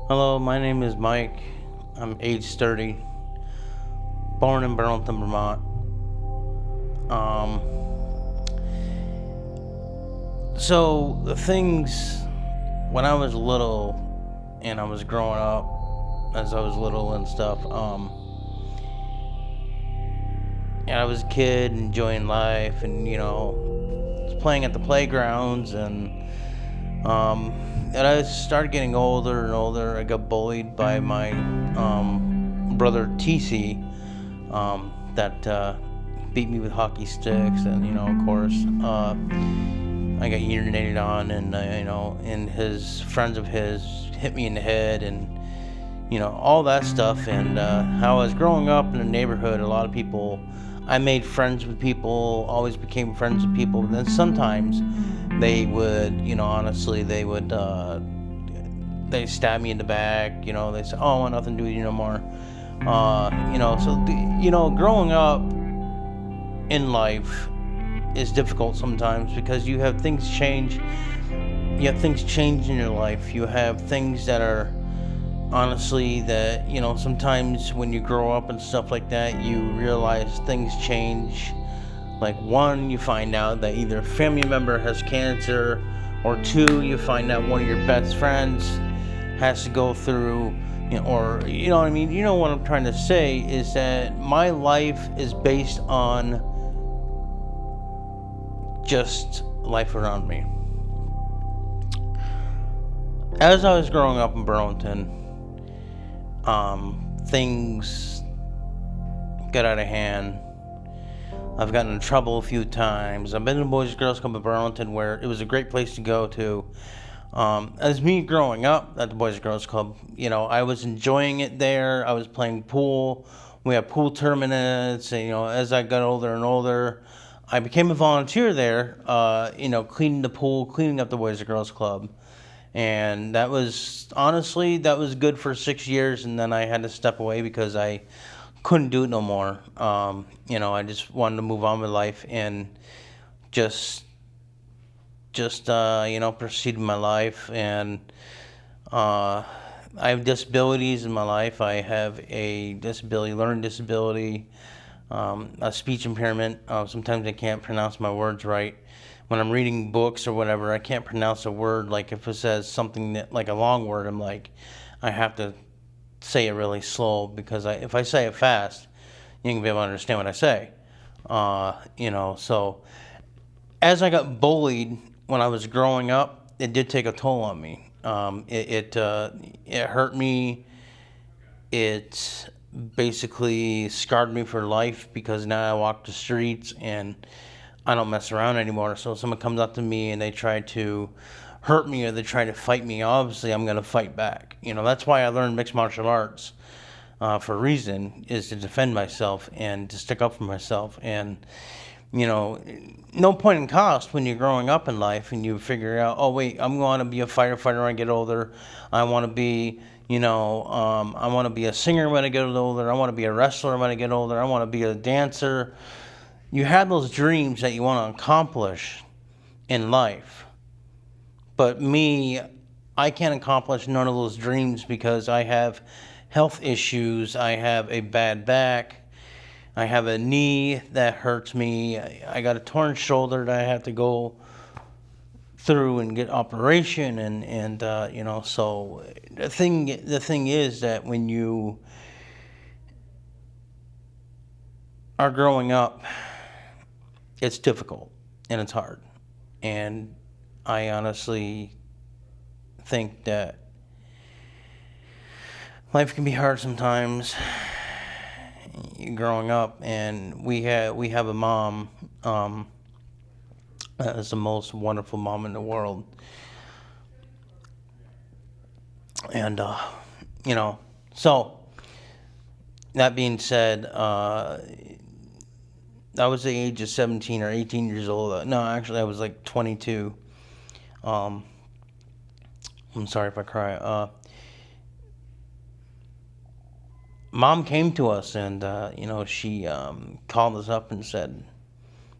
Hello, my name is Mike. I'm age 30, born in Burlington, Vermont. Um, so the things when I was little and I was growing up, as I was little and stuff, and I was a kid enjoying life, and was playing at the playgrounds, um, and I started getting older and older. I got bullied by my brother TC, that beat me with hockey sticks, and of course, I got urinated on, and and his friends of his hit me in the head, and all that stuff. And how I was growing up in the neighborhood, a lot of people, I made friends with people, always became friends with people. But then sometimes they would, honestly, they stab me in the back. They say, "Oh, I want nothing to do with you no more." Growing up in life is difficult sometimes because you have things change. You have things change in your life. You have things that are honestly that sometimes when you grow up and stuff like that, you realize things change. Like, one, you find out that either a family member has cancer, or two, you find out one of your best friends has to go through, or what I mean. What I'm trying to say is that my life is based on just life around me. As I was growing up in Burlington, things got out of hand. I've gotten in trouble a few times. I've been in the Boys and Girls Club of Burlington, where it was a great place to go to. As me growing up at the Boys and Girls Club, I was enjoying it there. I was playing pool. We had pool tournaments, and as I got older and older, I became a volunteer there. Cleaning the pool, cleaning up the Boys and Girls Club, and that was honestly good for 6 years, and then I had to step away because I couldn't do it no more. I just wanted to move on with life and just proceed with my life. And I have disabilities in my life. I have a disability, learning disability, a speech impairment. Sometimes I can't pronounce my words right. When I'm reading books or whatever, I can't pronounce a word. Like, if it says something that, like a long word, I have to say it really slow, because if I say it fast, you can be able to understand what I say. So as I got bullied when I was growing up, it did take a toll on me. It hurt me. It basically scarred me for life, because now I walk the streets and I don't mess around anymore. So if someone comes up to me and they try to hurt me, or they try to fight me, obviously I'm going to fight back. That's why I learned mixed martial arts, for a reason, is to defend myself and to stick up for myself. And no point in cost when you're growing up in life and you figure out, oh wait, I'm going to be a firefighter when I get older. I want to be, I want to be a singer when I get older. I want to be a wrestler when I get older. I want to be a dancer. You have those dreams that you want to accomplish in life. But me, I can't accomplish none of those dreams because I have health issues. I have a bad back. I have a knee that hurts me. I got a torn shoulder that I have to go through and get operation, and so the thing is that when you are growing up, it's difficult and it's hard. And I honestly think that life can be hard sometimes growing up. And we have a mom, that is the most wonderful mom in the world. And so that being said, I was the age of 17 or 18 years old. No, actually, I was like 22. Um, I'm sorry if I cry. Mom came to us, and she called us up and said,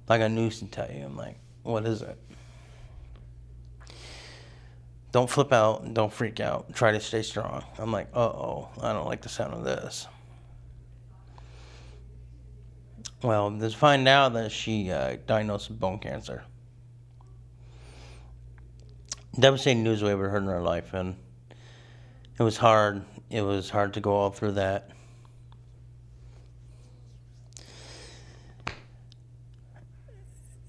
"I got news to tell you." I'm like, "What is it?" Don't flip out and don't freak out. Try to stay strong. I'm like, uh-oh, I don't like the sound of this. Well, just find out that she diagnosed with bone cancer. Devastating news we ever heard in our life, and it was hard. It was hard to go all through that.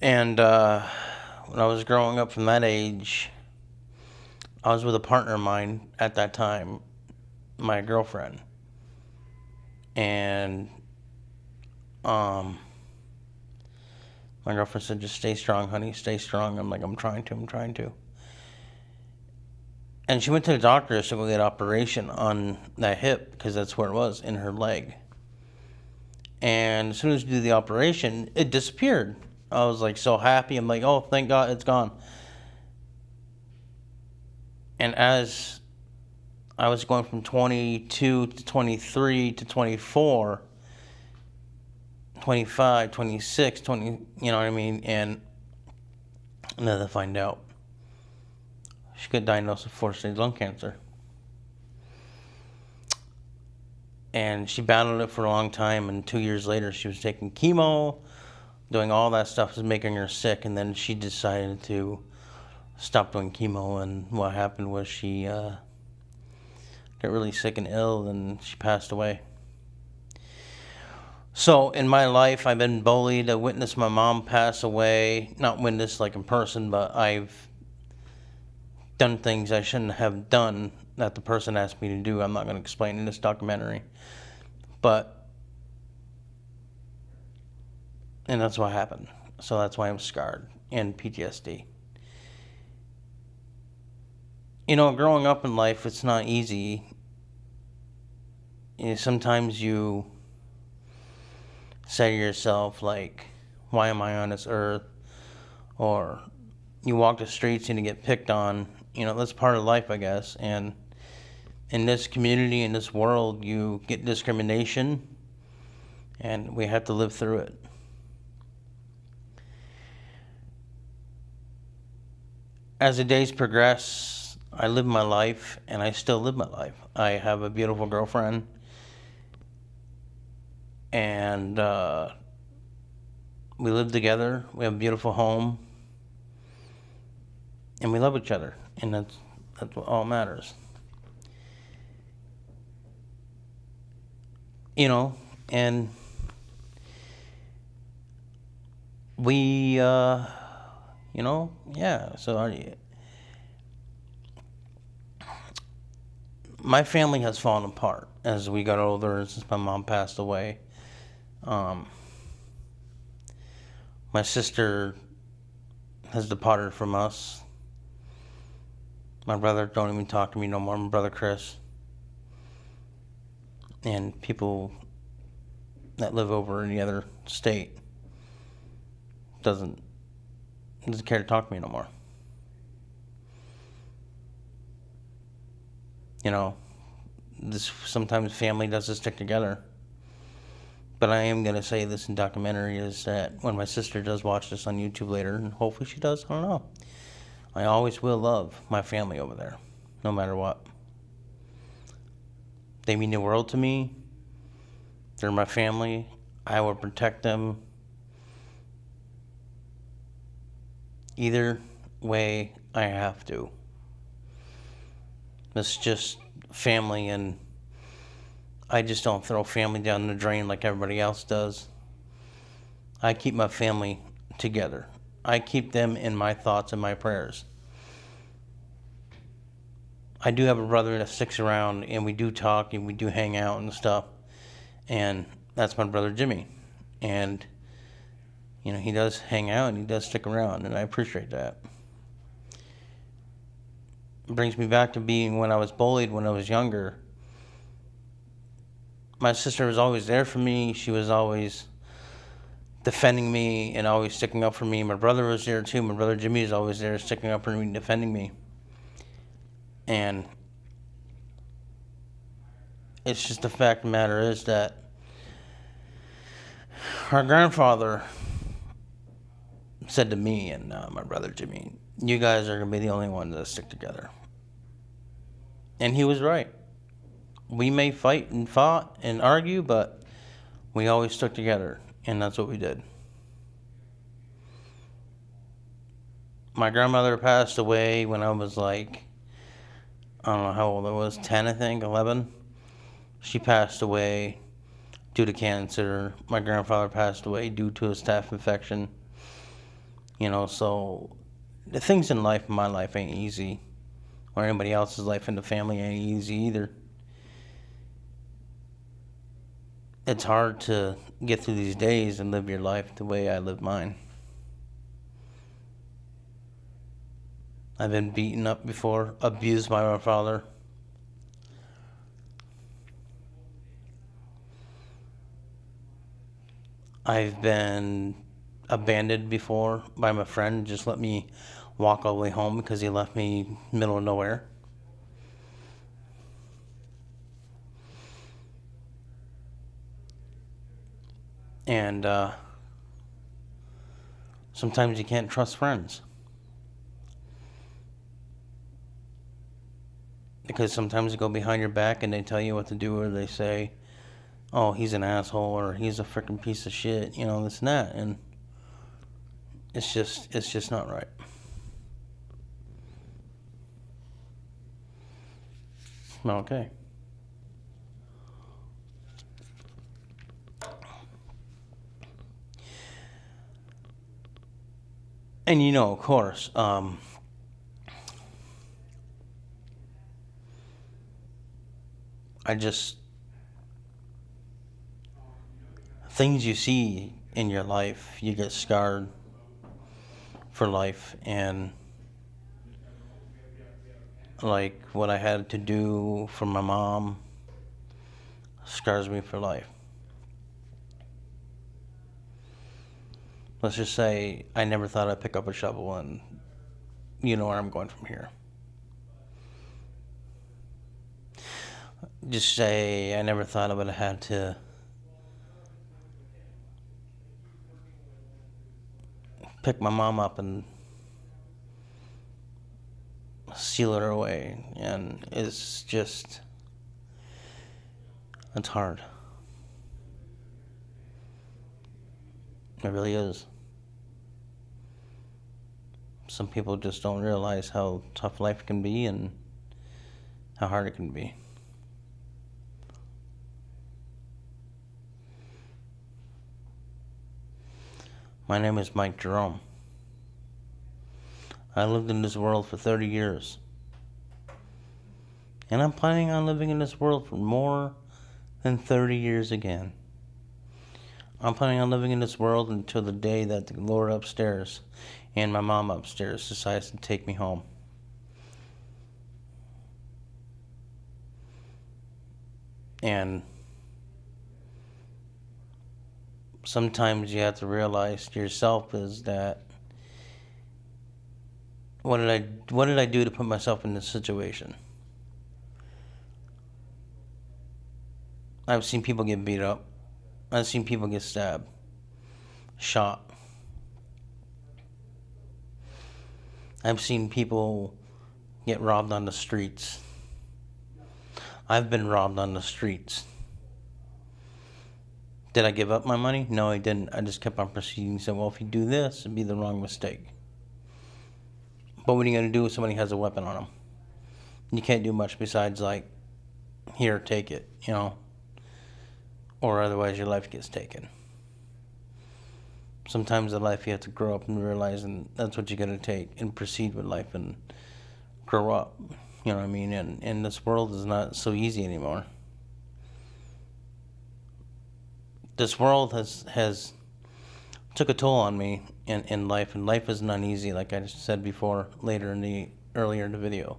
And when I was growing up from that age, I was with a partner of mine at that time, my girlfriend. And my girlfriend said, just stay strong, honey, stay strong. I'm like, I'm trying to. And she went to the doctor to go get an operation on that hip, because that's where it was, in her leg. And as soon as you do the operation, it disappeared. I was like so happy. I'm like, oh, thank God it's gone. And as I was going from 22 to 23 to 24, 25, 26, 20, you know what I mean? And then to find out, she got diagnosed with 4-stage lung cancer. And she battled it for a long time, and 2 years later, she was taking chemo, doing all that stuff was making her sick, and then she decided to stop doing chemo, and what happened was she got really sick and ill, and she passed away. So in my life, I've been bullied. I witnessed my mom pass away. Not witnessed like in person, but I've done things I shouldn't have done that the person asked me to do. I'm not going to explain in this documentary. And that's what happened. So that's why I'm scarred and PTSD. You know, growing up in life, it's not easy. Sometimes you say to yourself, like, why am I on this earth? Or you walk the streets and you get picked on. You know, that's part of life, I guess. And in this community, in this world, you get discrimination, and we have to live through it. As the days progress, I live my life, and I still live my life. I have a beautiful girlfriend, and we live together. We have a beautiful home, and we love each other, and that's what all matters. You know, and we, so my family has fallen apart as we got older, since my mom passed away. My sister has departed from us. My brother don't even talk to me no more, my brother Chris. And people that live over in the other state doesn't care to talk to me no more. You know, sometimes family doesn't stick together. But I am going to say this in documentary is that when my sister does watch this on YouTube later, and hopefully she does, I don't know, I always will love my family over there, no matter what. They mean the world to me. They're my family. I will protect them either way I have to. It's just family, and I just don't throw family down the drain like everybody else does. I keep my family together. I keep them in my thoughts and my prayers. I do have a brother that sticks around, and we do talk, and we do hang out and stuff. And that's my brother Jimmy. And, you know, he does hang out, and he does stick around, and I appreciate that. It brings me back to being when I was bullied when I was younger. My sister was always there for me. She was always defending me and always sticking up for me. My brother was there too. My brother Jimmy is always there sticking up for me and defending me. And it's just the fact of the matter is that our grandfather said to me and my brother Jimmy, you guys are going to be the only ones that stick together. And he was right. We may fight and fought and argue, but we always stuck together, and that's what we did. My grandmother passed away when I was like, I don't know how old I was, 10, I think, 11. She passed away due to cancer. My grandfather passed away due to a staph infection. So the things in life, my life ain't easy, or anybody else's life in the family ain't easy either. It's hard to get through these days and live your life the way I live mine. I've been beaten up before, abused by my father. I've been abandoned before by my friend, just let me walk all the way home because he left me middle of nowhere. And sometimes you can't trust friends. Because sometimes they go behind your back and they tell you what to do, or they say, oh, he's an asshole, or he's a freaking piece of shit, this and that. And it's just not right. Okay. And of course, things you see in your life, you get scarred for life. And like what I had to do for my mom scars me for life. Let's just say I never thought I'd pick up a shovel, and you know where I'm going from here. Just say I never thought I would have had to pick my mom up and seal her away. And it's hard. It really is. Some people just don't realize how tough life can be and how hard it can be. My name is Mike Jerome. I lived in this world for 30 years. And I'm planning on living in this world for more than 30 years again. I'm planning on living in this world until the day that the Lord upstairs and my mom upstairs decides to take me home. And sometimes you have to realize to yourself is that what did I do to put myself in this situation? I've seen people get beat up. I've seen people get stabbed, shot. I've seen people get robbed on the streets. I've been robbed on the streets. Did I give up my money? No, I didn't. I just kept on proceeding. Said, well, if you do this, it'd be the wrong mistake. But what are you going to do if somebody has a weapon on them? You can't do much besides, like, here, take it, or otherwise your life gets taken. Sometimes in life you have to grow up and realize, and that's what you got to take and proceed with life and grow up. You know what I mean? And this world is not so easy anymore. This world has took a toll on me in life, and life is not easy, like I said before, earlier in the video.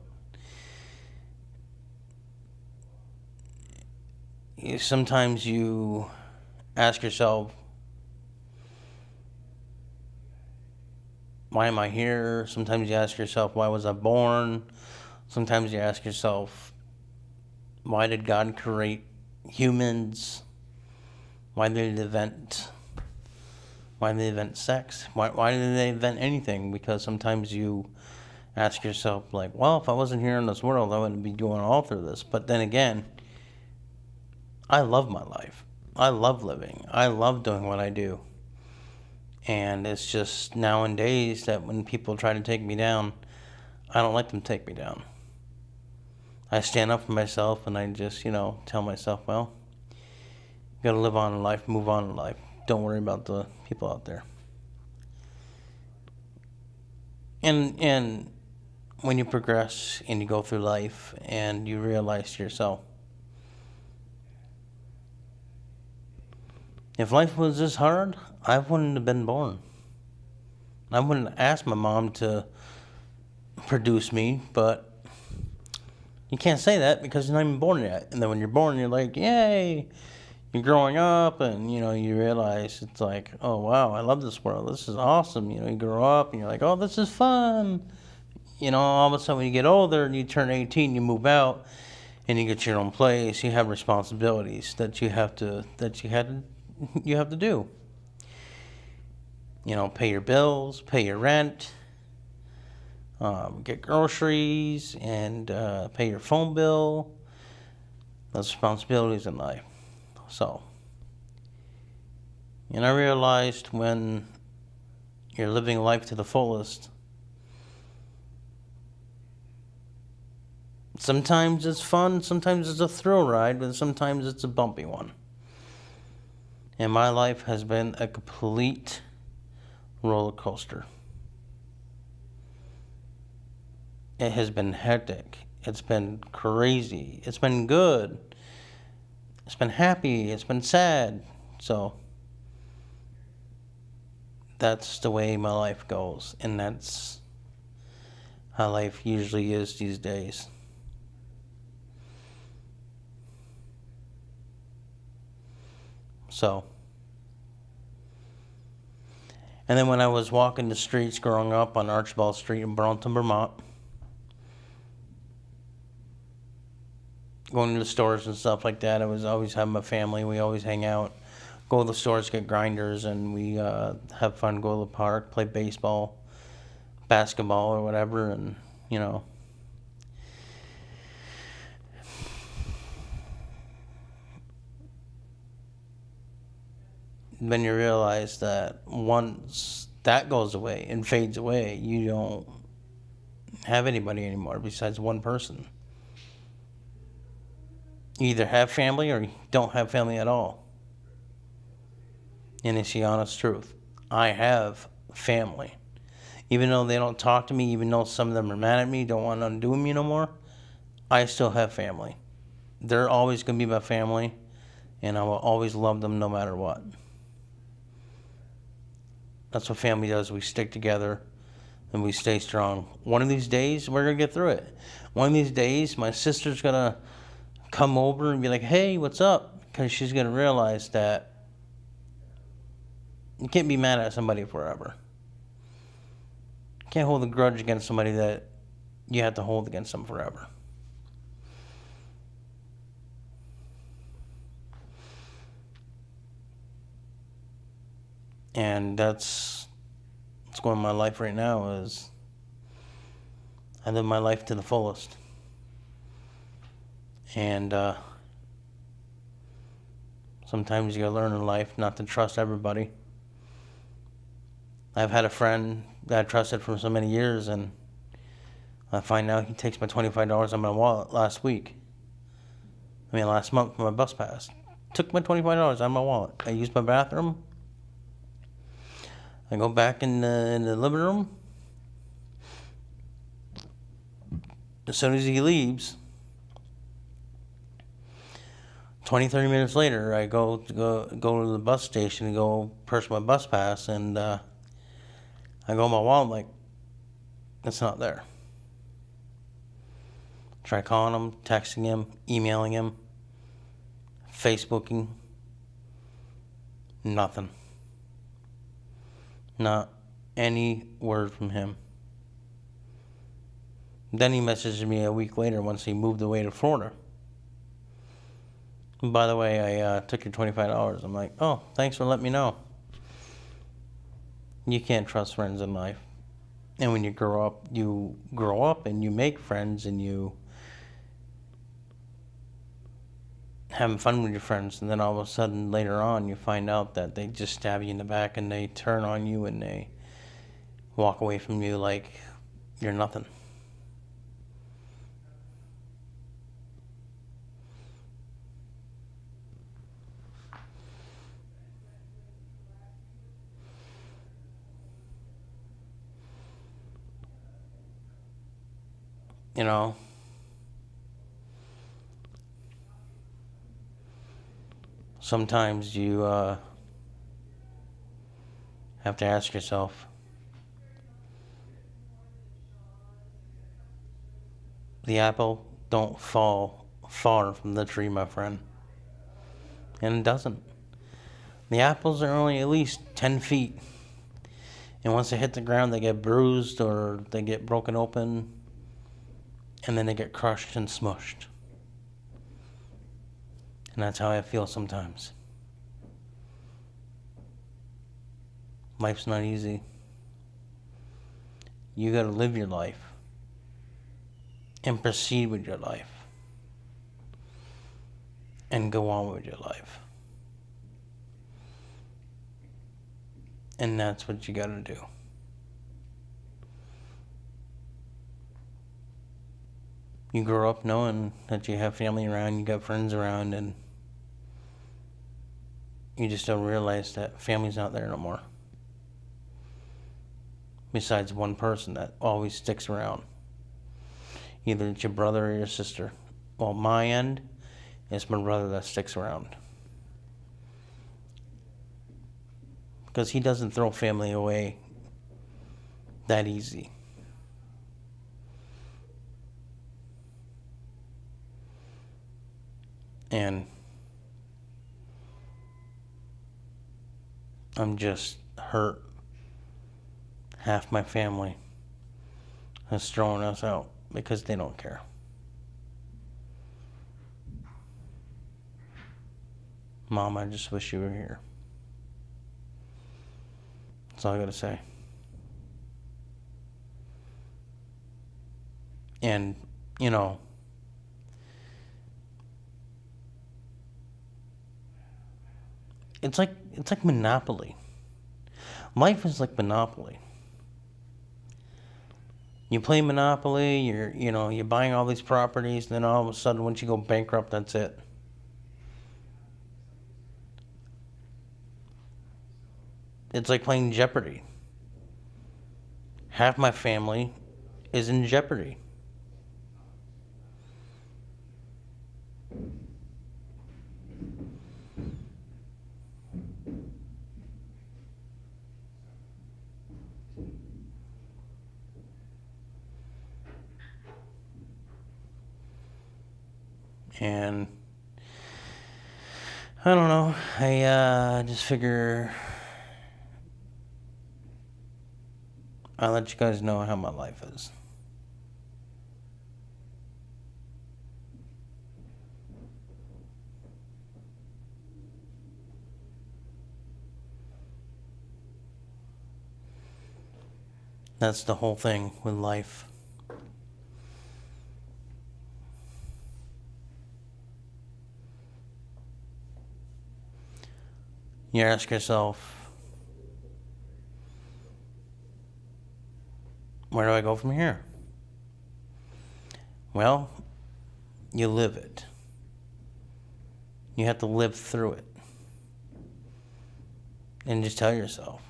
Sometimes you ask yourself, why am I here? Sometimes you ask yourself, why was I born? Sometimes you ask yourself, why did God create humans? Why did they invent sex? Why did they invent anything? Because sometimes you ask yourself, like, well, if I wasn't here in this world, I wouldn't be doing all through this. But then again, I love my life. I love living. I love doing what I do. And it's just nowadays that when people try to take me down, I don't let them take me down. I stand up for myself and I just, tell myself, well, you gotta live on in life, move on in life. Don't worry about the people out there. And when you progress and you go through life and you realize to yourself, if life was this hard, I wouldn't have been born. I wouldn't have asked my mom to produce me, but you can't say that because you're not even born yet. And then when you're born, you're like, yay! You're growing up, and you realize it's like, oh wow, I love this world. This is awesome. You grow up, and you're like, oh, this is fun. All of a sudden when you get older and you turn 18, you move out, and you get your own place. You have responsibilities that you have to do. Pay your bills, pay your rent, get groceries, and pay your phone bill. Those responsibilities in life. So, and I realized when you're living life to the fullest, sometimes it's fun, sometimes it's a thrill ride, but sometimes it's a bumpy one. And my life has been a complete roller coaster. It has been hectic. It's been crazy. It's been good. It's been happy. It's been sad. So that's the way my life goes. And that's how life usually is these days. So, and then when I was walking the streets growing up on Archibald Street in Burlington, Vermont, going to the stores and stuff like that, I was always having my family. We always hang out, go to the stores, get grinders, and we have fun, go to the park, play baseball, basketball, or whatever, and, then you realize that once that goes away and fades away, you don't have anybody anymore besides one person. You either have family or you don't have family at all. And it's the honest truth. I have family. Even though they don't talk to me, even though some of them are mad at me, don't want to undo me no more, I still have family. They're always going to be my family, and I will always love them no matter what. That's what family does. We stick together and we stay strong. One of these days, we're going to get through it. One of these days, my sister's going to come over and be like, hey, what's up? Because she's going to realize that you can't be mad at somebody forever. You can't hold a grudge against somebody that you have to hold against them forever. And that's what's going on in my life right now is I live my life to the fullest. And sometimes you gotta learn in life not to trust everybody. I've had a friend that I trusted for so many years, and I find out he takes my $25 out of my wallet last month for my bus pass. Took my $25 out of my wallet. I used my bathroom. I go back in the living room. As soon as he leaves, 20, 30 minutes later, I go to the bus station and go purchase my bus pass, and I go in my wallet, like, it's not there. Try calling him, texting him, emailing him, Facebooking. Nothing. Not any word from him. Then he messaged me a week later once he moved away to Florida. And by the way, I took your $25. I'm like, oh, thanks for letting me know. You can't trust friends in life. And when you grow up and you make friends and you having fun with your friends, and then all of a sudden later on you find out that they just stab you in the back and they turn on you and they walk away from you like you're nothing. You know, sometimes you have to ask yourself, the apple don't fall far from the tree, my friend. And it doesn't. The apples are only at least 10 feet. And once they hit the ground, they get bruised or they get broken open. And then they get crushed and smushed. And that's how I feel sometimes. Life's not easy. You gotta live your life and proceed with your life and go on with your life. And that's what you gotta do. You grow up knowing that you have family around, you got friends around, and you just don't realize that family's not there no more. Besides one person that always sticks around. Either it's your brother or your sister. Well, my end, it's my brother that sticks around. Because he doesn't throw family away that easy. And I'm just hurt. Half my family has thrown us out because they don't care. Mom, I just wish you were here. That's all I gotta say. And, you know, it's like Monopoly. Life is like Monopoly. You play Monopoly, you're buying all these properties, and then all of a sudden once you go bankrupt, that's it. It's like playing Jeopardy. Half my family is in jeopardy. And I don't know. I just figure I'll let you guys know how my life is. That's the whole thing with life. You ask yourself, where do I go from here? Well, you live it. You have to live through it. And just tell yourself,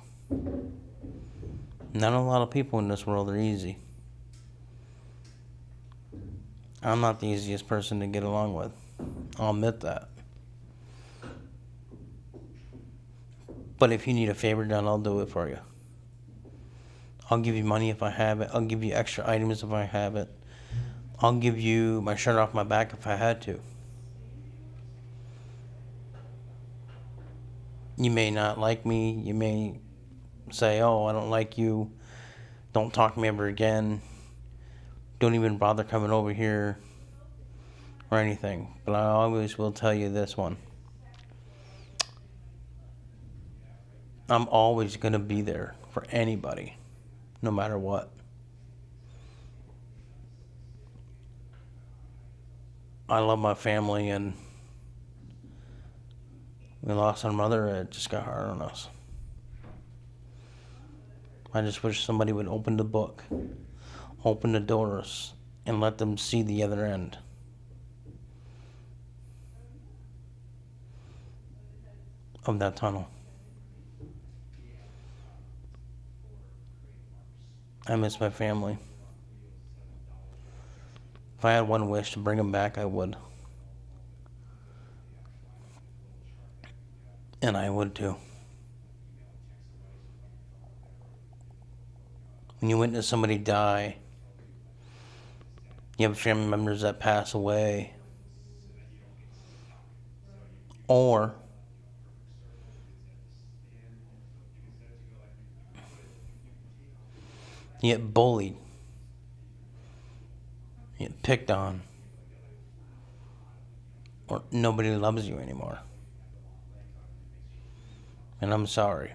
not a lot of people in this world are easy. I'm not the easiest person to get along with. I'll admit that. But if you need a favor done, I'll do it for you. I'll give you money if I have it. I'll give you extra items if I have it. I'll give you my shirt off my back if I had to. You may not like me. You may say, oh, I don't like you. Don't talk to me ever again. Don't even bother coming over here or anything. But I always will tell you this one. I'm always going to be there for anybody, no matter what. I love my family, and we lost our mother. It just got hard on us. I just wish somebody would open the book, open the doors, and let them see the other end. Of that tunnel. I miss my family. If I had one wish to bring them back, I would. And I would too. When you witness somebody die, you have family members that pass away, or you get bullied, you get picked on, or nobody loves you anymore. And I'm sorry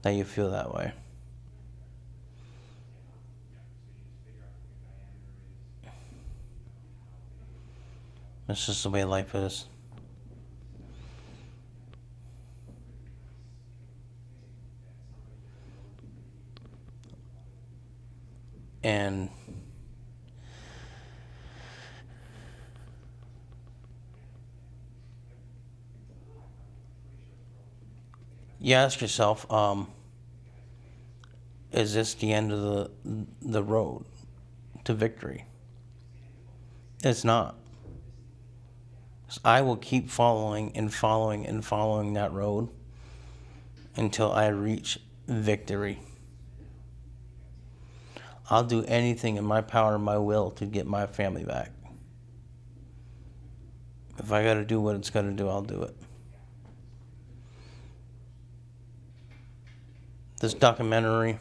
that you feel that way. It's just the way life is. And you ask yourself, is this the end of the road to victory? It's not. I will keep following and following and following that road until I reach victory. I'll do anything in my power and my will to get my family back. If I got to do what it's got to do, I'll do it. This documentary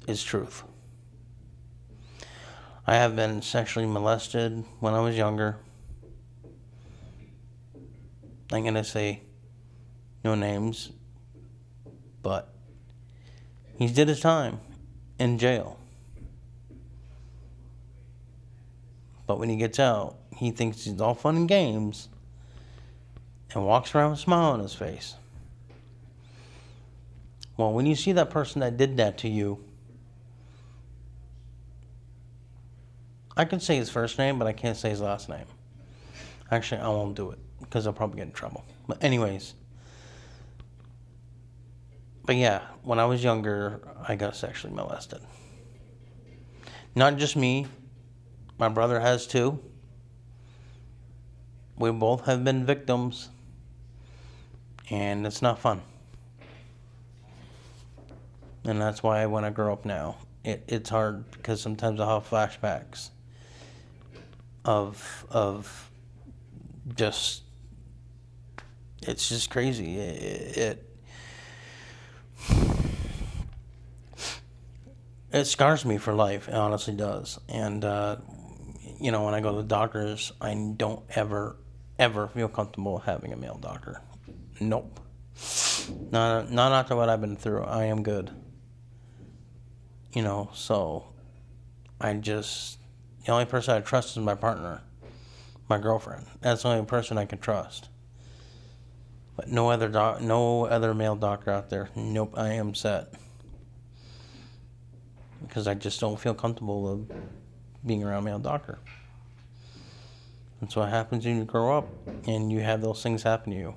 is truth. I have been sexually molested when I was younger. I'm going to say no names, but he did his time in jail. But when he gets out, he thinks it's all fun and games and walks around with a smile on his face. Well, when you see that person that did that to you, I can say his first name, but I can't say his last name. Actually, I won't do it because I'll probably get in trouble. But anyways. But yeah, when I was younger, I got sexually molested. Not just me. My brother has too. We both have been victims. And it's not fun. And that's why when I grow up now, it's hard because sometimes I'll have flashbacks of just, it's just crazy. It scars me for life. It honestly does. And, when I go to the doctors, I don't ever feel comfortable having a male doctor. Nope. Not after what I've been through. I am good. So the only person I trust is my partner, my girlfriend. That's the only person I can trust. But no other male doctor out there. Nope, I am set. Because I just don't feel comfortable with being around a male doctor. That's what happens when you grow up and you have those things happen to you.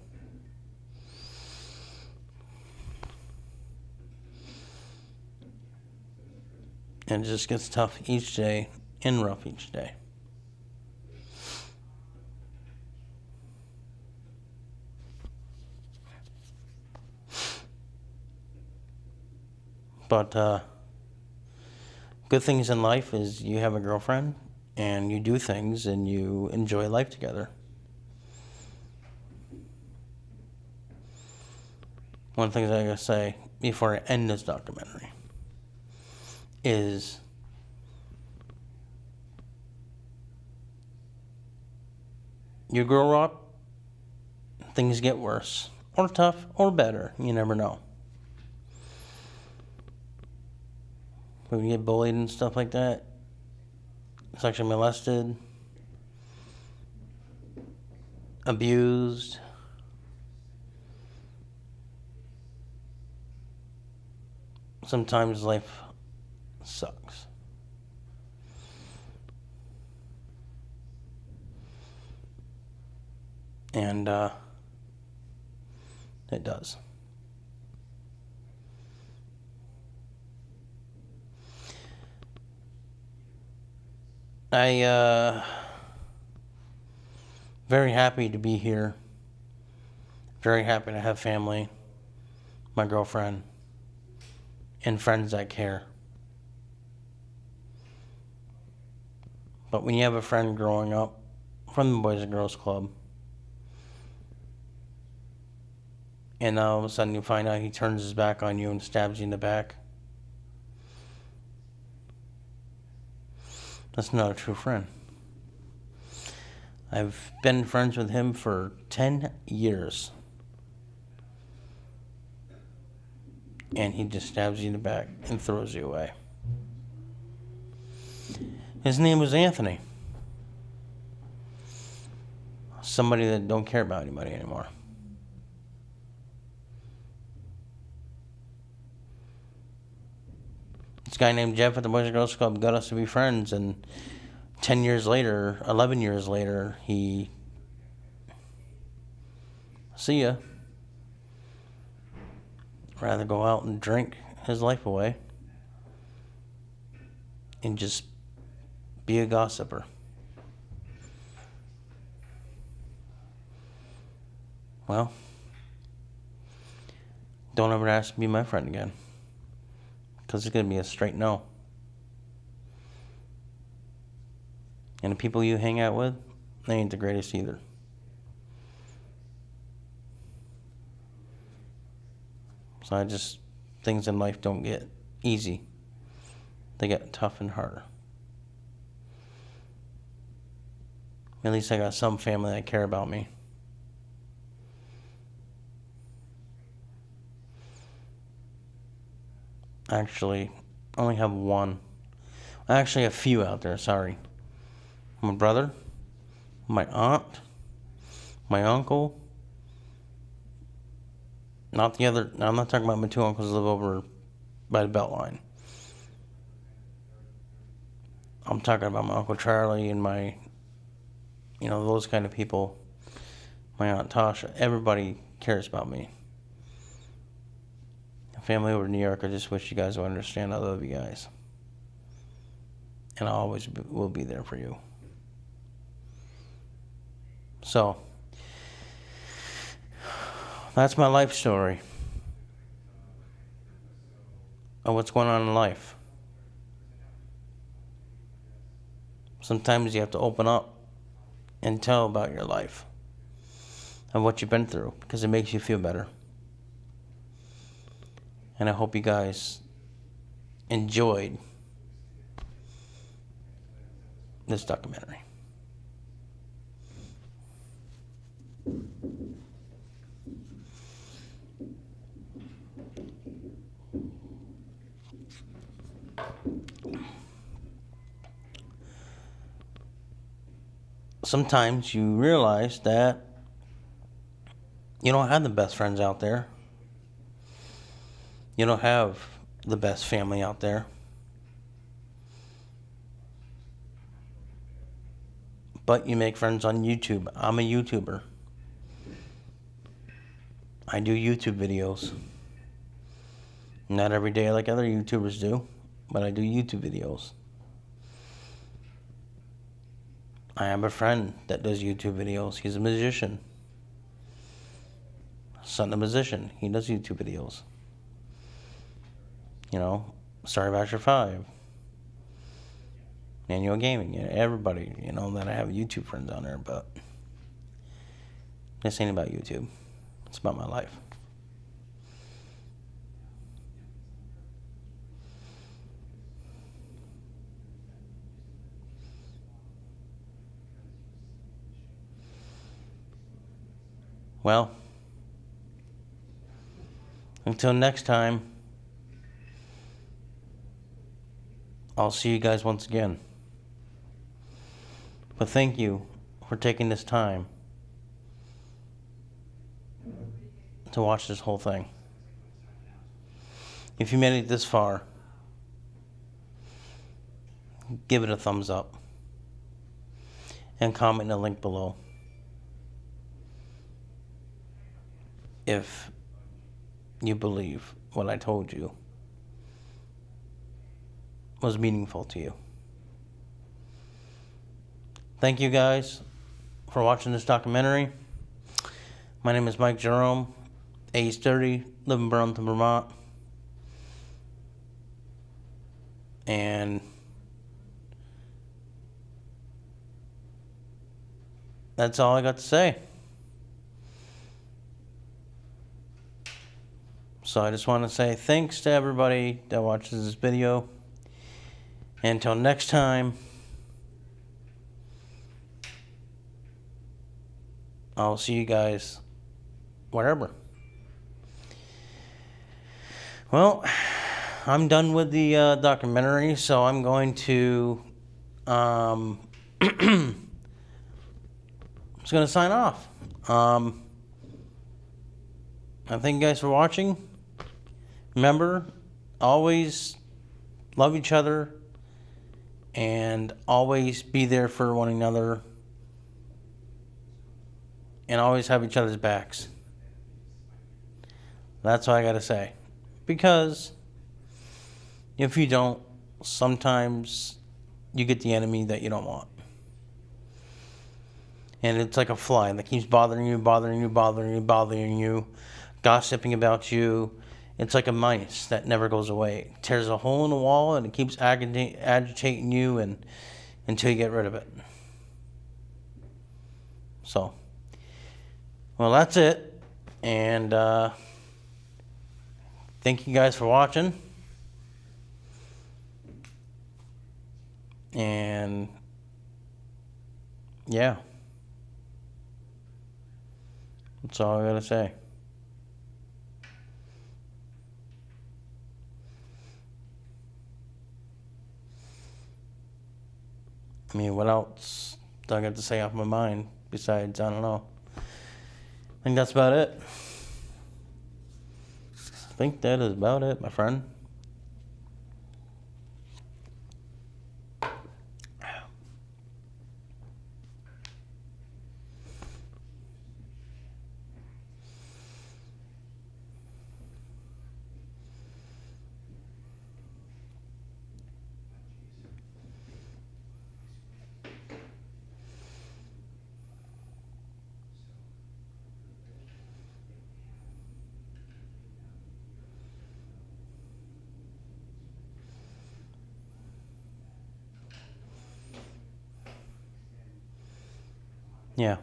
And it just gets tough each day and rough each day. But good things in life is you have a girlfriend and you do things and you enjoy life together. One of the things I gotta say before I end this documentary is you grow up, things get worse, or tough, or better. You never know. when you get bullied and stuff like that, sexually molested, abused, sometimes life sucks. And it does. I very happy to be here. Very happy to have family, my girlfriend, and friends that care. But when you have a friend growing up from the Boys and Girls Club, and all of a sudden you find out he turns his back on you and stabs you in the back, that's not a true friend. I've been friends with him for 10 years. And he just stabs you in the back and throws you away. His name was Anthony. Somebody that don't care about anybody anymore. This guy named Jeff at the Boys and Girls Club got us to be friends, and 10 years later, 11 years later, he... See ya. Rather go out and drink his life away and just be a gossiper. Well, don't ever ask to be my friend again, because it's going to be a straight no. And the people you hang out with, they ain't the greatest either. So things in life don't get easy. They get tough and harder. At least I got some family that care about me. Actually, I only have one. Actually, a few out there, sorry. My brother, my aunt, my uncle. I'm not talking about my two uncles who live over by the Beltline. I'm talking about my Uncle Charlie and my, those kind of people. My Aunt Tasha. Everybody cares about me. Family over in New York, I just wish you guys would understand I love you guys. And I always will be there for you. So, that's my life story of what's going on in life. Sometimes you have to open up and tell about your life and what you've been through, because it makes you feel better. And I hope you guys enjoyed this documentary. Sometimes you realize that you don't have the best friends out there. You don't have the best family out there. But you make friends on YouTube. I'm a YouTuber. I do YouTube videos. Not every day like other YouTubers do, but I do YouTube videos. I have a friend that does YouTube videos. He's a musician. Son of a musician. He does YouTube videos. Starry Basher 5. Manual Gaming. Everybody, that I have YouTube friends on there, but this ain't about YouTube. It's about my life. Well, until next time, I'll see you guys once again. But thank you for taking this time to watch this whole thing. If you made it this far, give it a thumbs up and comment in the link below if you believe what I told you was meaningful to you. Thank you guys for watching this documentary. My name is Mike Jerome, age 30, live in Burlington, Vermont. And that's all I got to say. So I just want to say thanks to everybody that watches this video. Until next time, I'll see you guys wherever. Well, I'm done with the documentary, so I'm going to just going to sign off. I thank you guys for watching. Remember, always love each other and always be there for one another and always have each other's backs. That's all I got to say. Because if you don't, sometimes you get the enemy that you don't want. And it's like a fly that keeps bothering you, gossiping about you. It's like a mice that never goes away. It tears a hole in the wall and it keeps agitating you until you get rid of it. So, well, that's it. And thank you guys for watching. And yeah, that's all I gotta say. I mean, what else do I got to say off my mind besides, I don't know. I think that's about it. I think that is about it, my friend. Yeah.